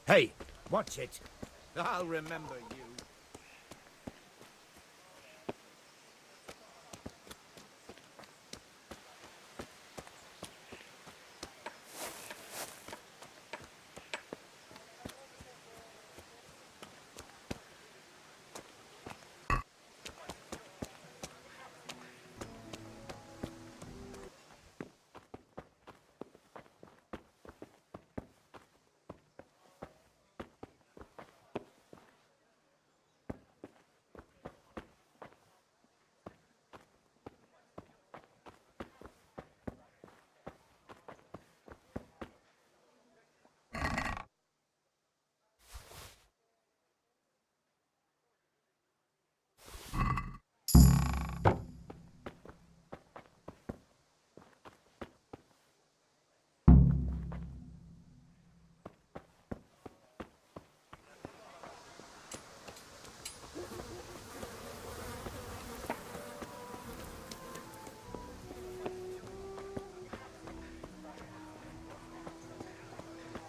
Hey, watch it. I'll remember you.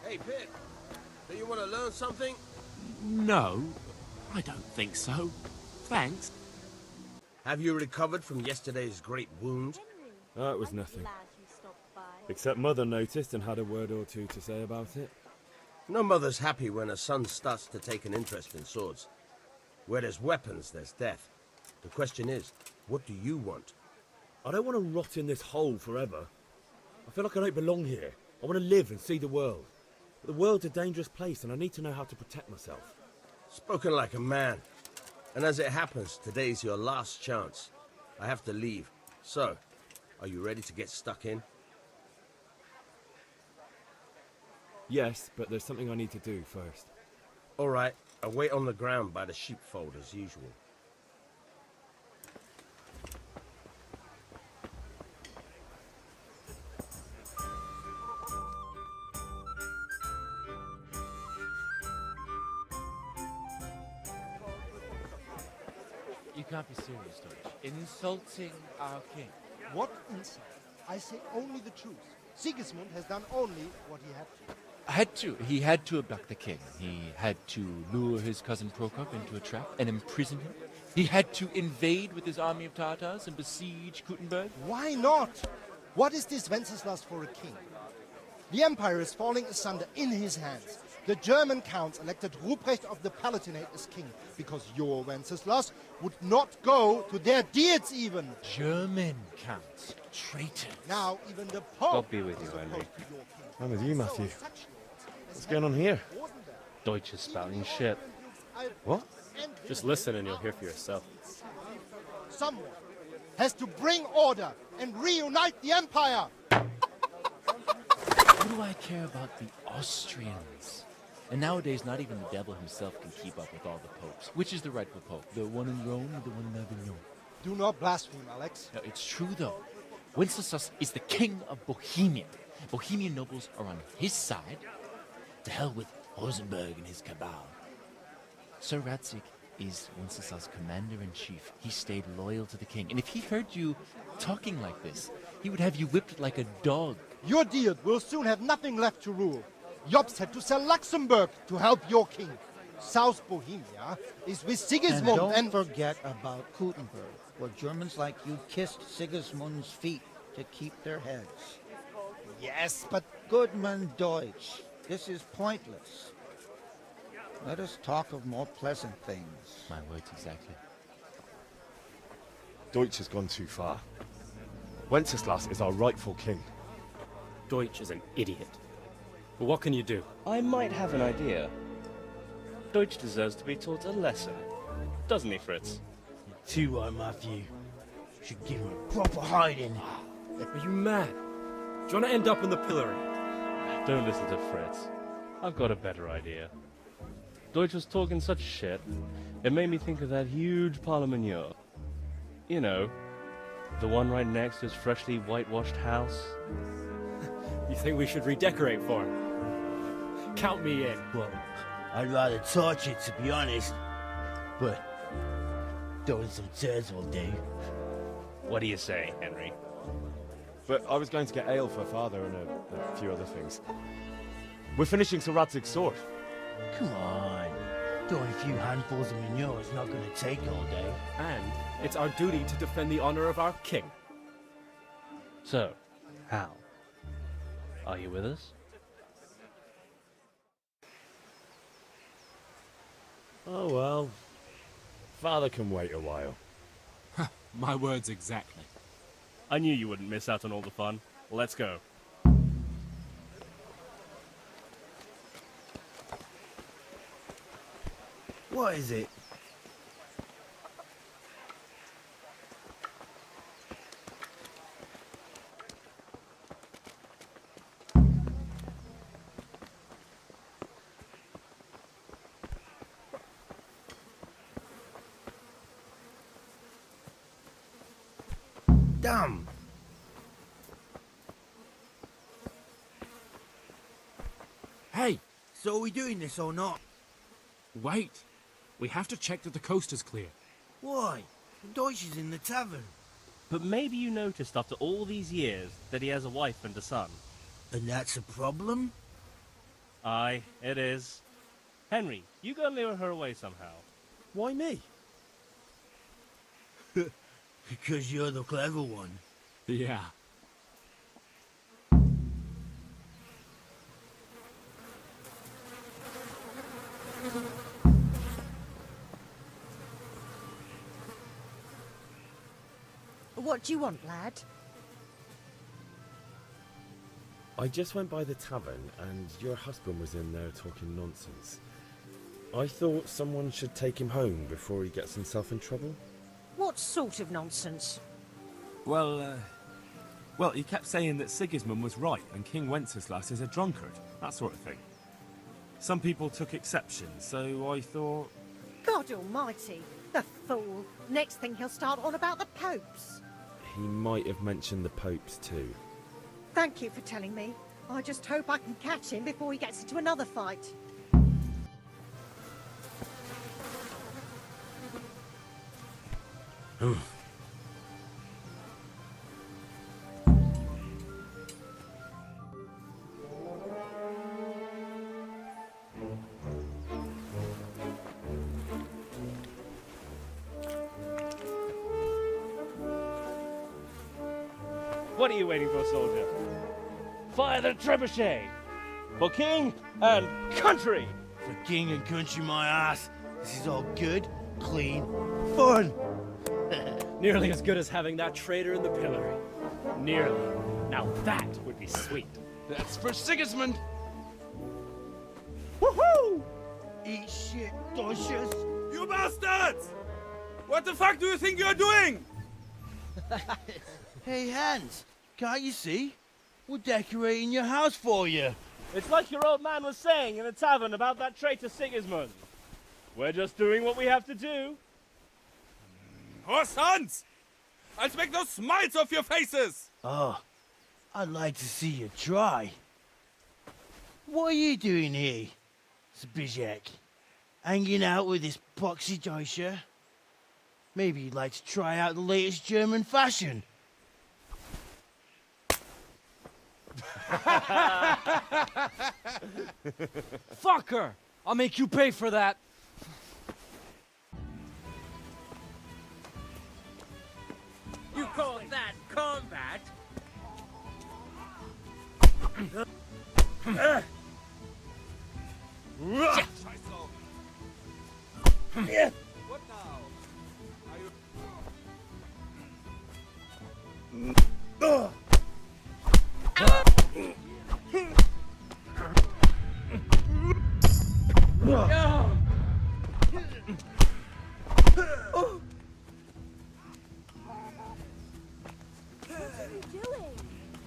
Hey, Pip, do you want to learn something? No, I don't think so. Thanks. Have you recovered from yesterday's great wound? Oh, it was nothing. Except Mother noticed and had a word or two to say about it. No mother's happy when a son starts to take an interest in swords. Where there's weapons, there's death. The question is, what do you want? I don't want to rot in this hole forever. I feel like I don't belong here. I want to live and see the world. But the world's a dangerous place and I need to know how to protect myself. Spoken like a man. And as it happens, today's your last chance. I have to leave. So, are you ready to get stuck in? Yes, but there's something I need to do first. All right, I'll wait on the ground by the sheepfold as usual. You can't be serious, Deutsch. Insulting our king. What insult? I say only the truth. Sigismund has done only what he had to. He had to abduct the king. He had to lure his cousin Prokop into a trap and imprison him. He had to invade with his army of Tatars and besiege Kuttenberg. Why not? What is this Wenceslas for a king? The empire is falling asunder in his hands. The German counts elected Ruprecht of the Palatinate as king because your Wenceslas would not go to their deeds even. German counts. Traitors. Now even the Pope God be with you, is Henry. opposed to your king. I'm with you, Matthew. So such lords What's as going on here? Deutsch is spouting shit. What? Just listen and you'll hear for yourself. Someone has to bring order and reunite the empire. What do I care about the Austrians? And nowadays, not even the devil himself can keep up with all the popes. Which is the rightful pope? The one in Rome or the one in Avignon? Do not blaspheme, Alex. No, it's true, though. Wenceslas is the king of Bohemia. Bohemian nobles are on his side. To hell with Rosenberg and his cabal. Sir Radzig is Wenceslas' commander-in-chief. He stayed loyal to the king. And if he heard you talking like this, he would have you whipped like a dog. Your Diet will soon have nothing left to rule. Jobst had to sell Luxembourg to help your king. South Bohemia is with Sigismund and don't forget about Kuttenberg, where Germans like you kissed Sigismund's feet to keep their heads. Yes, but Goodman Deutsch, this is pointless. Let us talk of more pleasant things. My words exactly. Deutsch has gone too far. Wenceslas is our rightful king. Deutsch is an idiot. But what can you do? I might have an idea. Deutsch deserves to be taught a lesson. Doesn't he, Fritz? Too right, Matthew. Should give him a proper hiding. Are you mad? Do you want to end up in the pillory? Don't listen to Fritz. I've got a better idea. Deutsch was talking such shit, it made me think of that huge parliament. You know, the one right next to his freshly whitewashed house. You think we should redecorate for him? Count me in. Well, I'd rather torch it, to be honest. But throwing some turds will do. What do you say, Henry? But I was going to get ale for father and a few other things. We're finishing Sir Radzig's sword. Come on. Throwing a few handfuls of manure is not gonna take all day. And it's our duty to defend the honor of our king. So, Hal, are you with us? Oh well. Father can wait a while. My words exactly. I knew you wouldn't miss out on all the fun. Let's go. What is it? Damn! Hey, So are we doing this or not? wait. We have to check that the coast is clear. Why? The Deutsch is in the tavern. But maybe you noticed after all these years that he has a wife and a son. And that's a problem? Aye, it is. Henry, you go and lure her away somehow. Why me? Because you're the clever one. Yeah. What do you want, lad? I just went by the tavern and your husband was in there talking nonsense. I thought someone should take him home before he gets himself in trouble. What sort of nonsense? Well, he kept saying that Sigismund was right and King Wenceslas is a drunkard, that sort of thing. Some people took exception, so I thought... God almighty, the fool. Next thing he'll start on about the popes. He might have mentioned the popes too. Thank you for telling me. I just hope I can catch him before he gets into another fight. What are you waiting for, soldier? Fire the trebuchet! For king and country! For king and country, my ass. This is all good, clean, fun. Nearly as good as having that traitor in the pillory. Nearly. Now that would be sweet. That's for Sigismund! Woohoo! Eat shit, Deutsches. You bastards! What the fuck do you think you're doing? Hey, Hans, can't you see? We're decorating your house for you. It's like your old man was saying in the tavern about that traitor Sigismund. We're just doing what we have to do. Oh, sons! I'll make those smiles off your faces! Oh, I'd to see you try. What are you doing here, Zbyszek? Hanging out with this poxy Deutscher? Maybe you'd like to try out the latest German fashion. Fucker! I'll make you pay for that. You call that combat? What now? What are you doing?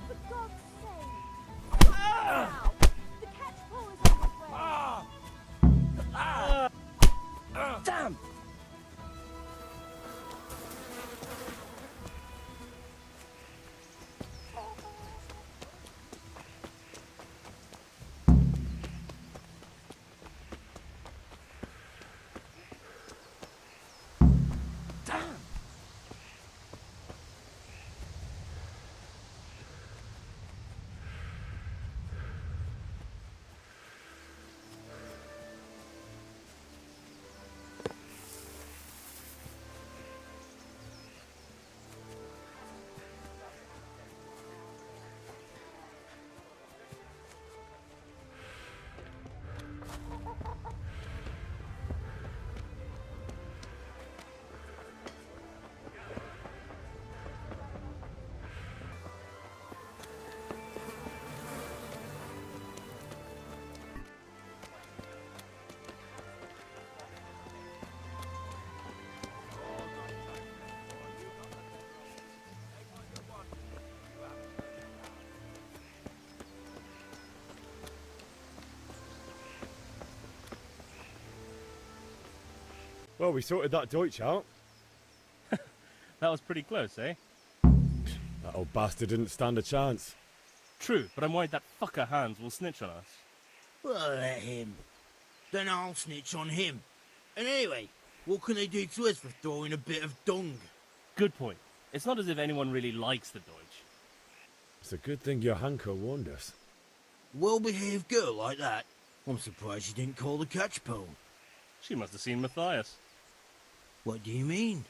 For God's sake. Now! The catchpole is on its way. Damn! Well, we sorted that Deutsch out. That was pretty close, eh? That old bastard didn't stand a chance. True, but I'm worried that fucker Hans will snitch on us. Well, let him. Then I'll snitch on him. And anyway, what can they do to us for throwing a bit of dung? Good point. It's not as if anyone really likes the Deutsch. It's a good thing your Hanko warned us. Well-behaved girl like that. I'm surprised she didn't call the catch pole. She must have seen Matthias. What do you mean?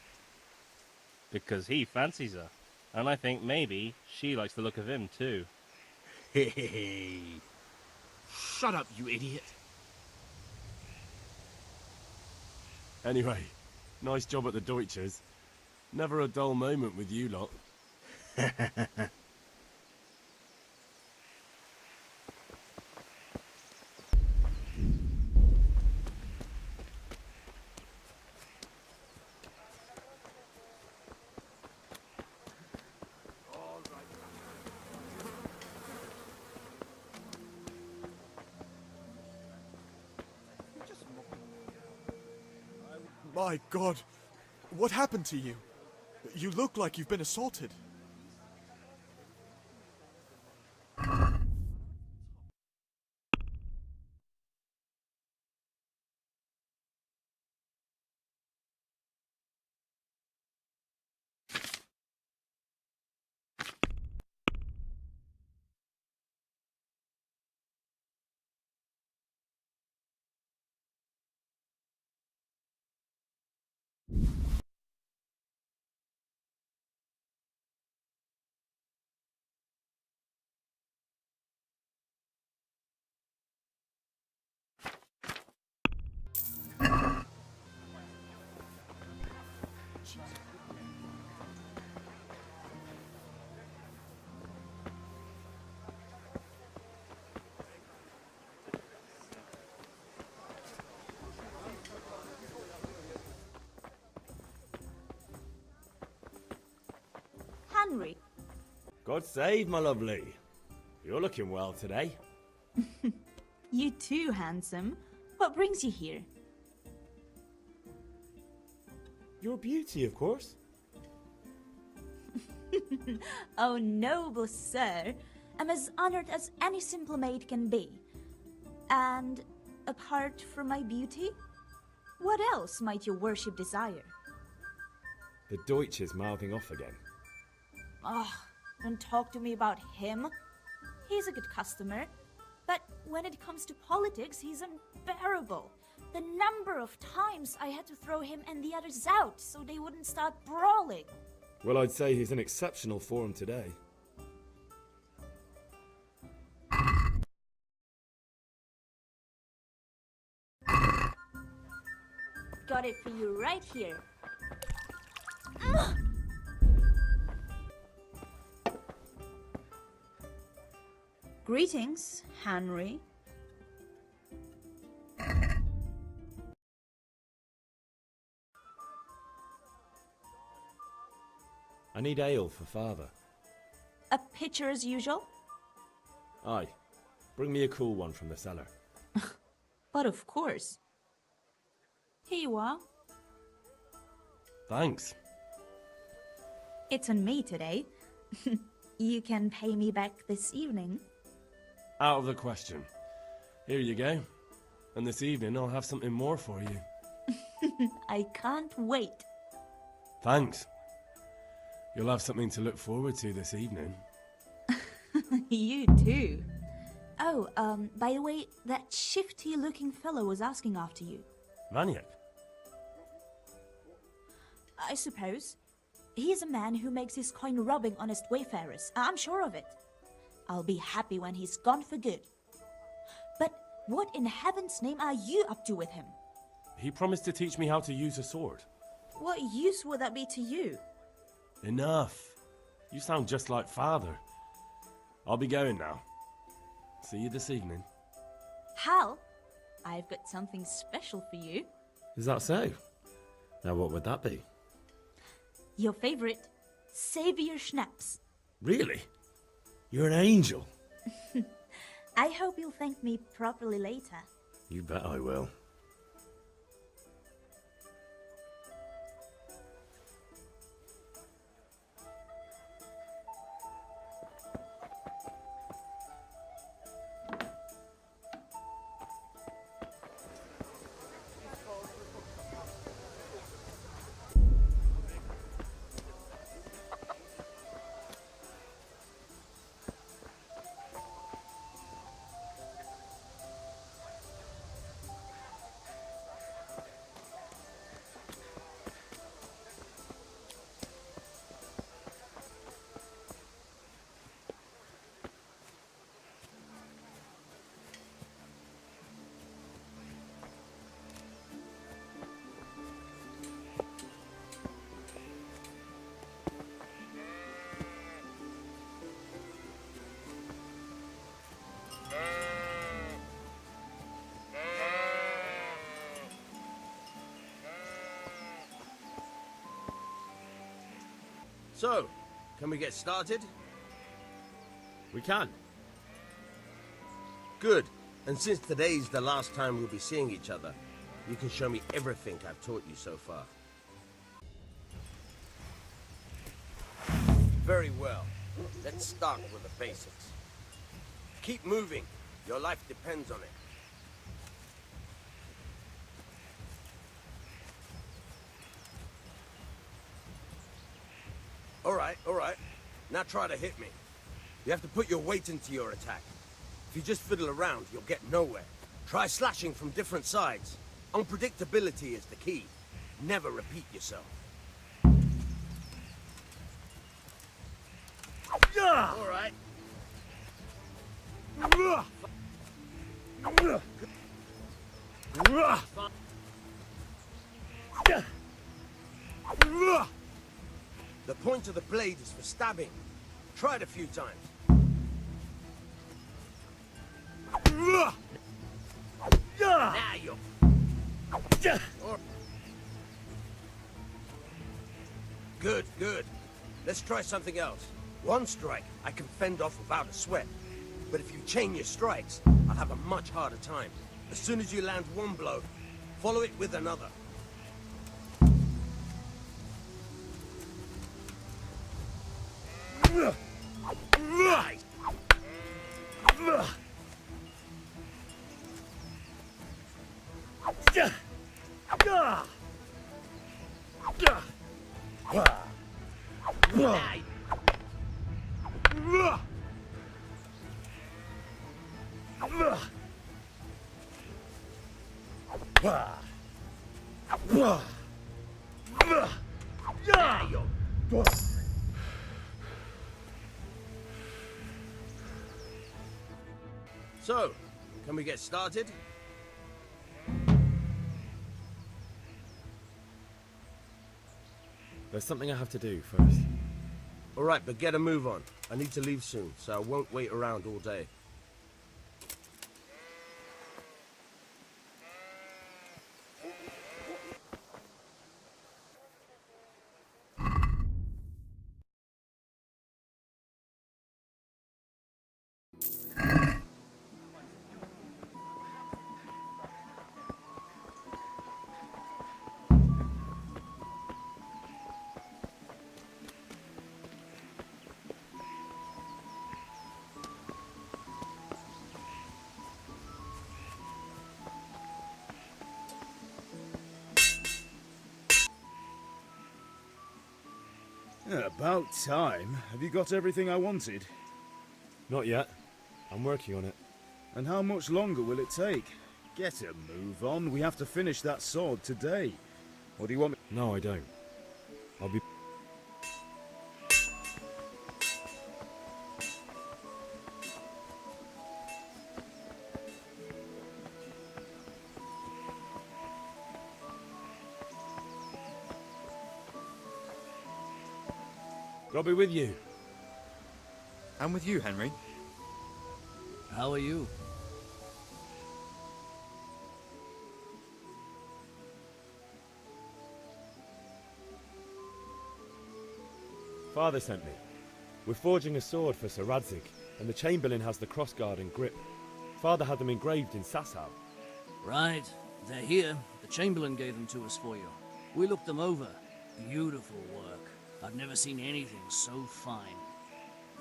Because he fancies her. And I think maybe she likes the look of him too. Hey. Shut up, you idiot. Anyway, nice job at the Deutsches. Never a dull moment with you lot. My God, what happened to you? You look like you've been assaulted. Henry. God save, my lovely. You're looking well today. You too, handsome. What brings you here? Your beauty, of course. Oh, noble sir. I'm as honored as any simple maid can be. And apart from my beauty, what else might your worship desire? The Deutsch is mouthing off again. Oh, don't talk to me about him. He's a good customer. But when it comes to politics, he's unbearable. The number of times I had to throw him and the others out so they wouldn't start brawling. Well, I'd say he's in exceptional form today. Got it for you right here. Greetings, Henry. I need ale for father. A pitcher as usual? Aye. Bring me a cool one from the cellar. But of course. Here you are. Thanks. It's on me today. You can pay me back this evening. Out of the question. Here you go. And this evening I'll have something more for you. I can't wait. Thanks. You'll have something to look forward to this evening. You too. Oh, by the way, that shifty-looking fellow was asking after you. Maniac? I suppose. He's a man who makes his coin robbing honest wayfarers. I'm sure of it. I'll be happy when he's gone for good. But what in heaven's name are you up to with him? He promised to teach me how to use a sword. What use would that be to you? Enough. You sound just like father. I'll be going now. See you this evening. Hal, I've got something special for you. Is that so? Now what would that be? Your favorite, Savior Schnapps. Really? You're an angel. I hope you'll thank me properly later. You bet I will. So, can we get started? We can. Good. And since today's the last time we'll be seeing each other, you can show me everything I've taught you so far. Very well. Let's start with the basics. Keep moving. Your life depends on it. All right. Now try to hit me. You have to put your weight into your attack. If you just fiddle around, you'll get nowhere. Try slashing from different sides. Unpredictability is the key. Never repeat yourself. All right. The point of the blade is for stabbing. Try it a few times. Now you're... Good, good. Let's try something else. One strike I can fend off without a sweat. But if you chain your strikes, I'll have a much harder time. As soon as you land one blow, follow it with another. Right. So, can we get started? There's something I have to do first. All right, but get a move on. I need to leave soon, so I won't wait around all day. About time. Have you got everything I wanted? Not yet. I'm working on it. And how much longer will it take? Get a move on. We have to finish that sword today. What do you want me... No, I don't. I'll be... I'll be with you. I'm with you, Henry. How are you? Father sent me. We're forging a sword for Sir Radzig, and the Chamberlain has the crossguard and grip. Father had them engraved in Sasau. Right. They're here. The Chamberlain gave them to us for you. We looked them over. Beautiful work. I've never seen anything so fine.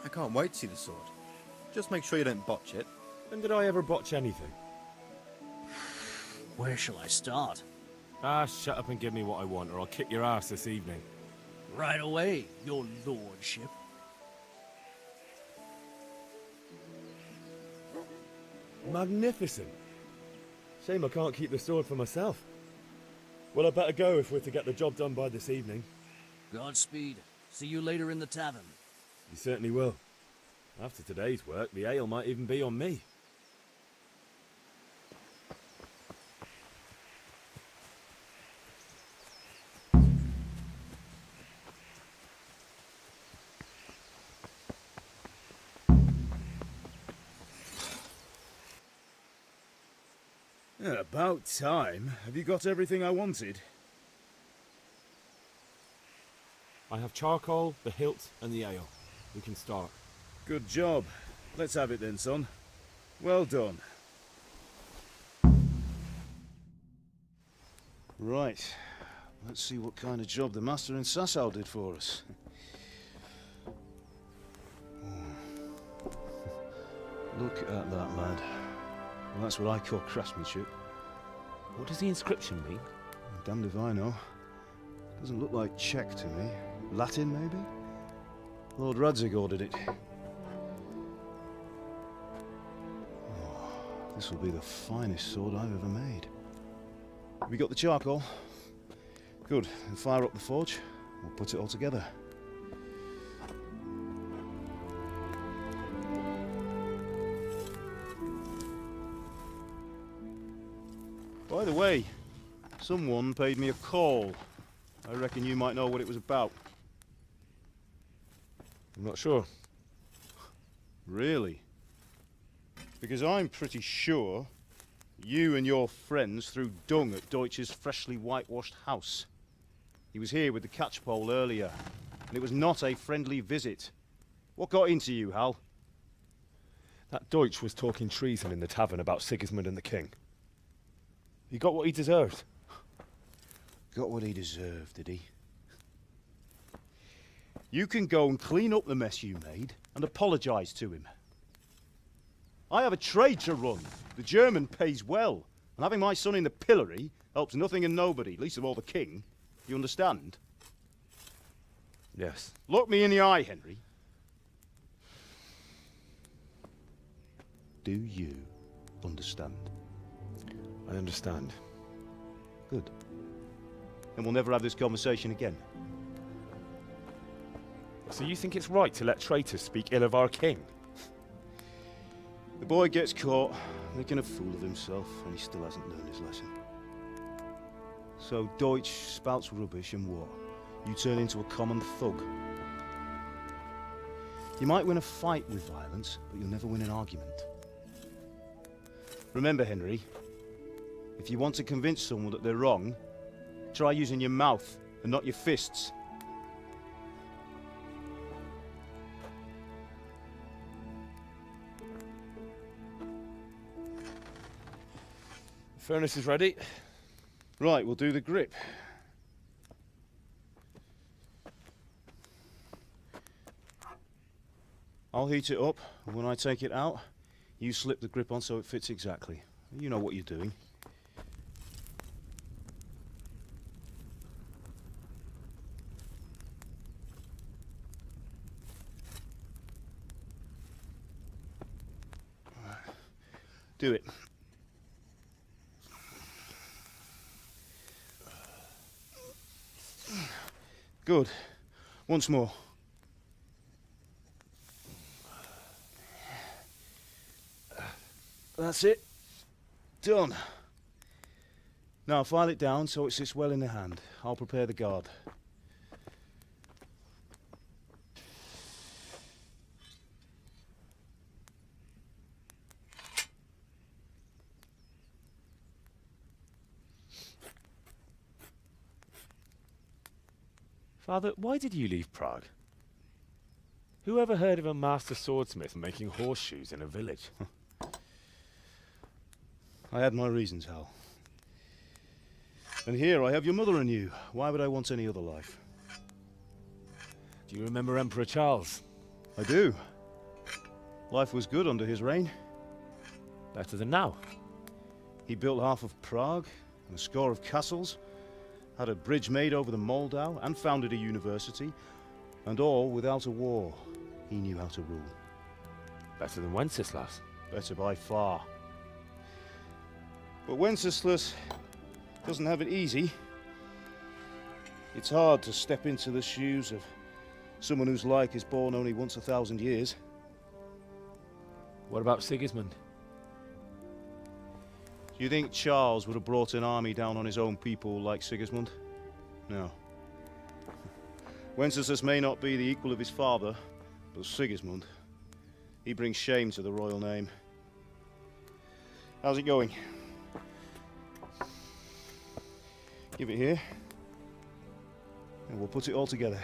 I can't wait to see the sword. Just make sure you don't botch it. When did I ever botch anything? Where shall I start? Ah, shut up and give me what I want, or I'll kick your ass this evening. Right away, your lordship. Magnificent. Shame I can't keep the sword for myself. Well, I better go if we're to get the job done by this evening. Godspeed. See you later in the tavern. You certainly will. After today's work, the ale might even be on me. About time. Have you got everything I wanted? I have charcoal, the hilt, and the ale. We can start. Good job. Let's have it then, son. Well done. Right. Let's see what kind of job the master in Sasau did for us. Look at that, lad. Well, that's what I call craftsmanship. What does the inscription mean? Damned if I know. Doesn't look like Czech to me. Latin, maybe? Lord Radzig ordered it. Oh, this will be the finest sword I've ever made. Have you got the charcoal? Good. Then fire up the forge. We'll put it all together. By the way, someone paid me a call. I reckon you might know what it was about. I'm not sure. Really? Because I'm pretty sure you and your friends threw dung at Deutsch's freshly whitewashed house. He was here with the catchpole earlier, and it was not a friendly visit. What got into you, Hal? That Deutsch was talking treason in the tavern about Sigismund and the king. He got what he deserved. Got what he deserved, did he? You can go and clean up the mess you made and apologise to him. I have a trade to run. The German pays well, and having my son in the pillory helps nothing and nobody, least of all the king. You understand? Yes. Look me in the eye, Henry. Do you understand? I understand. Good. Then we'll never have this conversation again. So you think it's right to let traitors speak ill of our king? The boy gets caught, making a fool of himself, and he still hasn't learned his lesson. So Deutsch spouts rubbish, and what? You turn into a common thug. You might win a fight with violence, but you'll never win an argument. Remember, Henry, if you want to convince someone that they're wrong, try using your mouth and not your fists. The furnace is ready. Right, we'll do the grip. I'll heat it up, and when I take it out, you slip the grip on so it fits exactly. You know what you're doing. Do it. Good. Once more. That's it. Done. Now file it down so it sits well in the hand. I'll prepare the guard. Father, why did you leave Prague? Who ever heard of a master swordsmith making horseshoes in a village? I had my reasons, Hal. And here I have your mother and you. Why would I want any other life? Do you remember Emperor Charles? I do. Life was good under his reign. Better than now. He built half of Prague and a score of castles, had a bridge made over the Moldau, and founded a university, and all without a war. He knew how to rule. Better than Wenceslas. Better by far. But Wenceslas doesn't have it easy. It's hard to step into the shoes of someone whose like is born only once 1,000 years. What about Sigismund? Do you think Charles would have brought an army down on his own people like Sigismund? No. Wenceslas may not be the equal of his father, but Sigismund, he brings shame to the royal name. How's it going? Give it here, and we'll put it all together.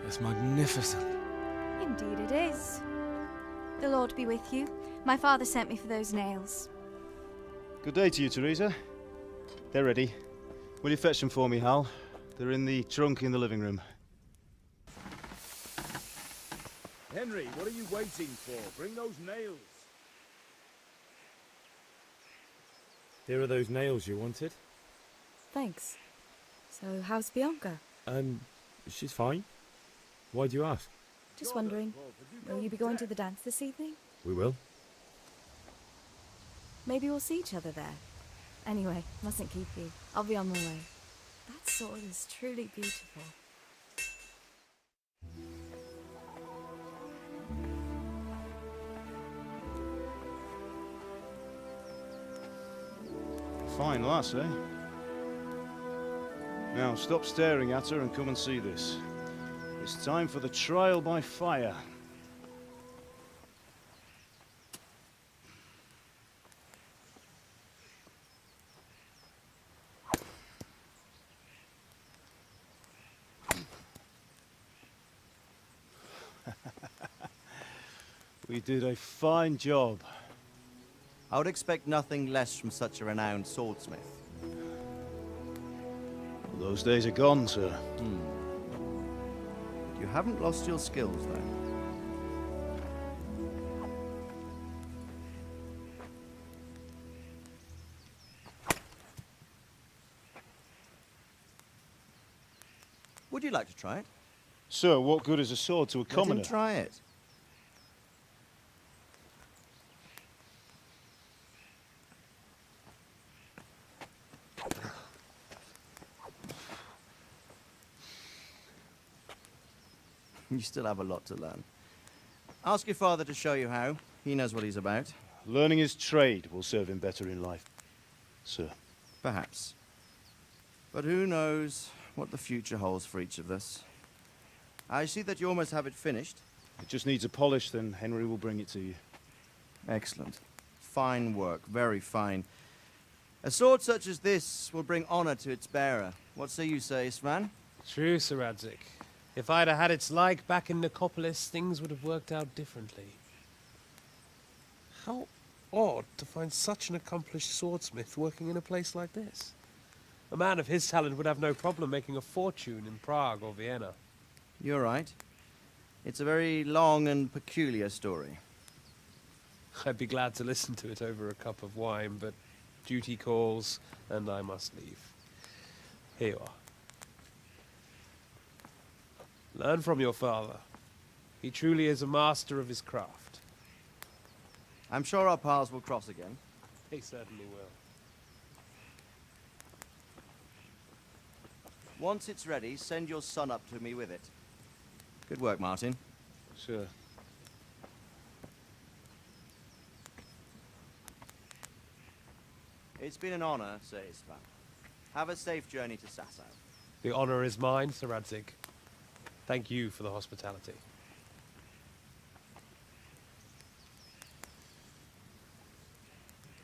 It's magnificent. Indeed it is. The Lord be with you. My father sent me for those nails. Good day to you, Teresa. They're ready. Will you fetch them for me, Hal? They're in the trunk in the living room. Henry, what are you waiting for? Bring those nails. Here are those nails you wanted. Thanks. So, how's Bianca? She's fine. Why do you ask? Just wondering, will you be going to the dance this evening? We will. Maybe we'll see each other there. Anyway, mustn't keep you. I'll be on my way. That sword is truly beautiful. Fine lass, eh? Now, stop staring at her and come and see this. It's time for the trial by fire. We did a fine job. I would expect nothing less from such a renowned swordsmith. Well, those days are gone, sir. You haven't lost your skills, though. Would you like to try it? Sir, what good is a sword to a commoner? Let him try it. You still have a lot to learn. Ask your father to show you how. He knows what he's about. Learning his trade will serve him better in life, sir. Perhaps. But who knows what the future holds for each of us. I see that you almost have it finished. It just needs a polish, then Henry will bring it to you. Excellent. Fine work, very fine. A sword such as this will bring honor to its bearer. What say you, Sir Istvan? True, Sir Radzig. If I'd have had its like back in Nicopolis, things would have worked out differently. How odd to find such an accomplished swordsmith working in a place like this. A man of his talent would have no problem making a fortune in Prague or Vienna. You're right. It's a very long and peculiar story. I'd be glad to listen to it over a cup of wine, but duty calls, and I must leave. Here you are. Learn from your father. He truly is a master of his craft. I'm sure our paths will cross again. He certainly will. Once it's ready, send your son up to me with it. Good work, Martin. Sure. It's been an honor, Sir Istvan. Have a safe journey to Sasau. The honor is mine, Sir Radzig. Thank you for the hospitality.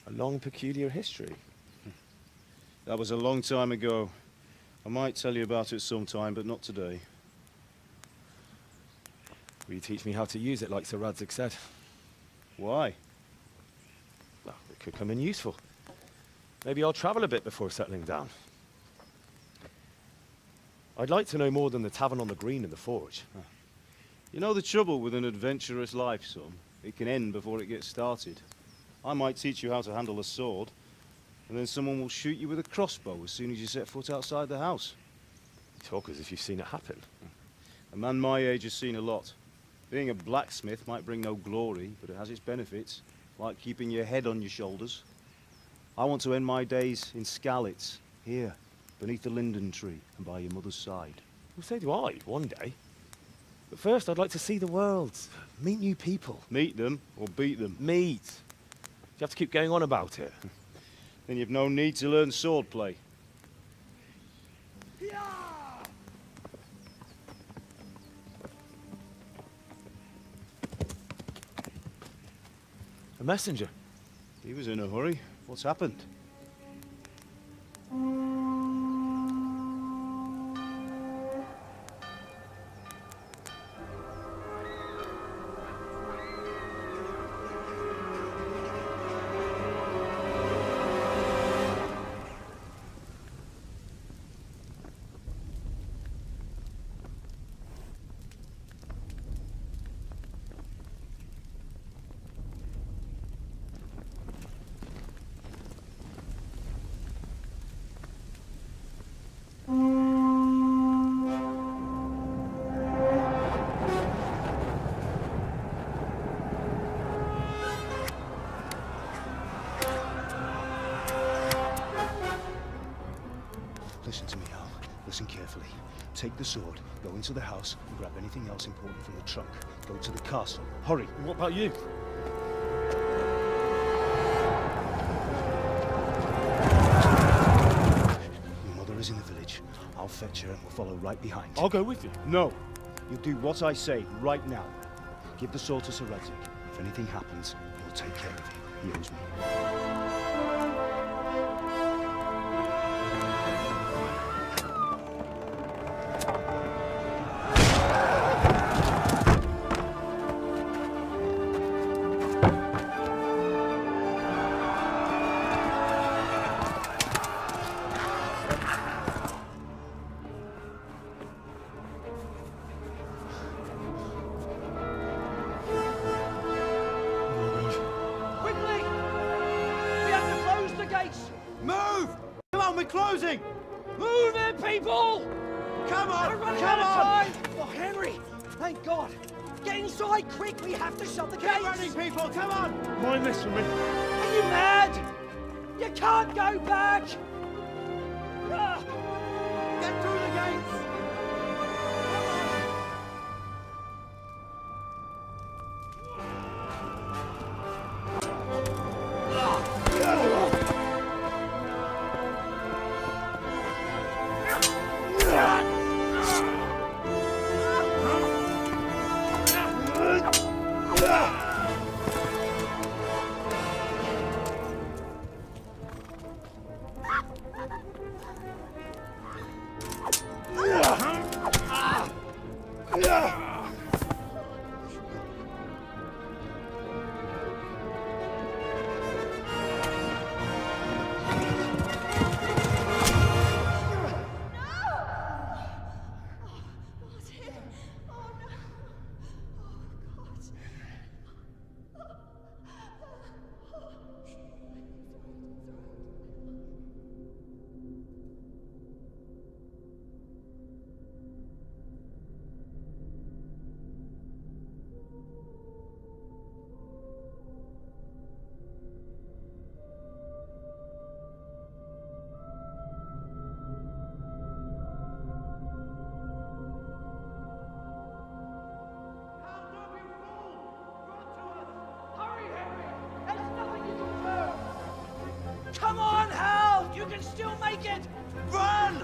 A long, peculiar history. That was a long time ago. I might tell you about it sometime, but not today. Will you teach me how to use it, like Sir Radzig said? Why? Well, it could come in useful. Maybe I'll travel a bit before settling down. I'd like to know more than the tavern on the green and the forge. You know the trouble with an adventurous life, son? It can end before it gets started. I might teach you how to handle a sword, and then someone will shoot you with a crossbow as soon as you set foot outside the house. You talk as if you've seen it happen. A man my age has seen a lot. Being a blacksmith might bring no glory, but it has its benefits, like keeping your head on your shoulders. I want to end my days in Skalitz, here, beneath the linden tree and by your mother's side. Well, so do I, one day. But first, I'd like to see the world, meet new people. Meet them or beat them? Meet. You have to keep going on about it. Then you've no need to learn swordplay. A messenger. He was in a hurry. What's happened? take the sword, go into the house, and grab anything else important from the trunk. Go to the castle. Hurry! And what about you? Your mother is in the village. I'll fetch her and we'll follow right behind. I'll go with you. No! You'll do what I say right now. Give the sword to Sir Radzig. If anything happens, he'll take care of you. He owes me. Move! Come on, we're closing! Move it, people! Come on! We're running Come out of on! time! Oh, Henry! Thank God! Get inside, quick! We have to shut the gates! Keep running, people! Come on! Mind this for me. Are you mad? You can't go back! Ah. Get through the gates! Come on, Hal! You can still make it! Run!